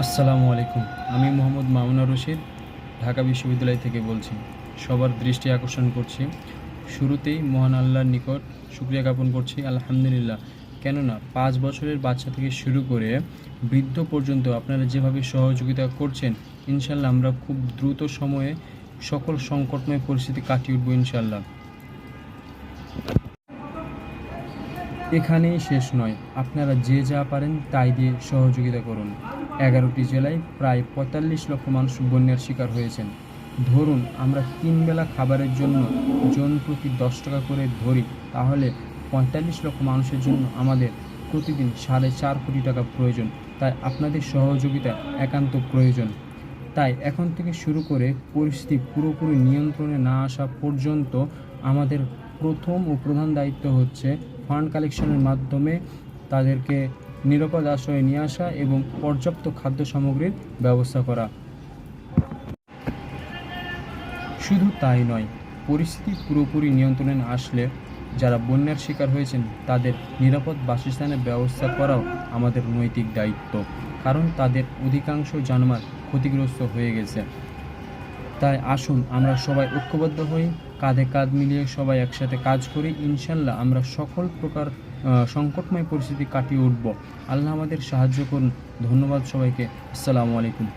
আসসালামু আলাইকুম। আমি মোহাম্মদ মামুনুর রশিদ ঢাকা বিশ্ববিদ্যালয় থেকে বলছি। সবার দৃষ্টি আকর্ষণ করছি। শুরুতেই মহান আল্লাহর নিকট শুকরিয়া জ্ঞাপন করছি আলহামদুলিল্লাহ। কেননা ৫ বছরের বাচ্চা থেকে শুরু করে বৃদ্ধ পর্যন্ত আপনারা যেভাবে সহযোগিতা করছেন, ইনশাআল্লাহ আমরা খুব দ্রুত সময়ে সকল সংকটময় পরিস্থিতি কাটিয়ে উঠব ইনশাআল্লাহ। এখানেই শেষ নয়, আপনারা যে যা পারেন তাই দিয়ে সহযোগিতা করুন। ১১টি জেলায় প্রায় ৪৫ লক্ষ মানুষ বন্যার শিকার হয়েছেন। ধরুন আমরা ৩ বেলা খাবারের জন্য জন প্রতি ১০ টাকা করে ধরি, তাহলে ৪৫ লক্ষ মানুষের জন্য আমাদের প্রতিদিন ৪.৫ কোটি টাকা প্রয়োজন। তাই আপনাদের সহযোগিতা একান্ত প্রয়োজন। তাই এখন থেকে শুরু করে পরিস্থিতি পুরোপুরি নিয়ন্ত্রণে না আসা পর্যন্ত আমাদের প্রথম ও প্রধান দায়িত্ব হচ্ছে ফান্ড কালেকশনের মাধ্যমে তাদেরকে নিরাপদ আশ্রয়ে নিয়ে আসা এবং পর্যাপ্ত খাদ্য সামগ্রীর ব্যবস্থা করা। শুধু তাই নয়, পরিস্থিতি পুরোপুরি নিয়ন্ত্রণে আসলে যারা বন্যার শিকার হয়েছেন তাদের নিরাপদ বাসস্থানের ব্যবস্থা করাও আমাদের নৈতিক দায়িত্ব, কারণ তাদের অধিকাংশ জানমাল ক্ষতিগ্রস্ত হয়ে গেছে। তাই আসুন আমরা সবাই ঐক্যবদ্ধ হই, কাঁধে কাঁধ মিলিয়ে সবাই একসাথে কাজ করি। ইনশাল্লাহ আমরা সকল প্রকার সংকটময় পরিস্থিতি কাটিয়ে উঠব। আল্লাহ আমাদের সাহায্য করুন। ধন্যবাদ সবাইকে। আসসালামু আলাইকুম।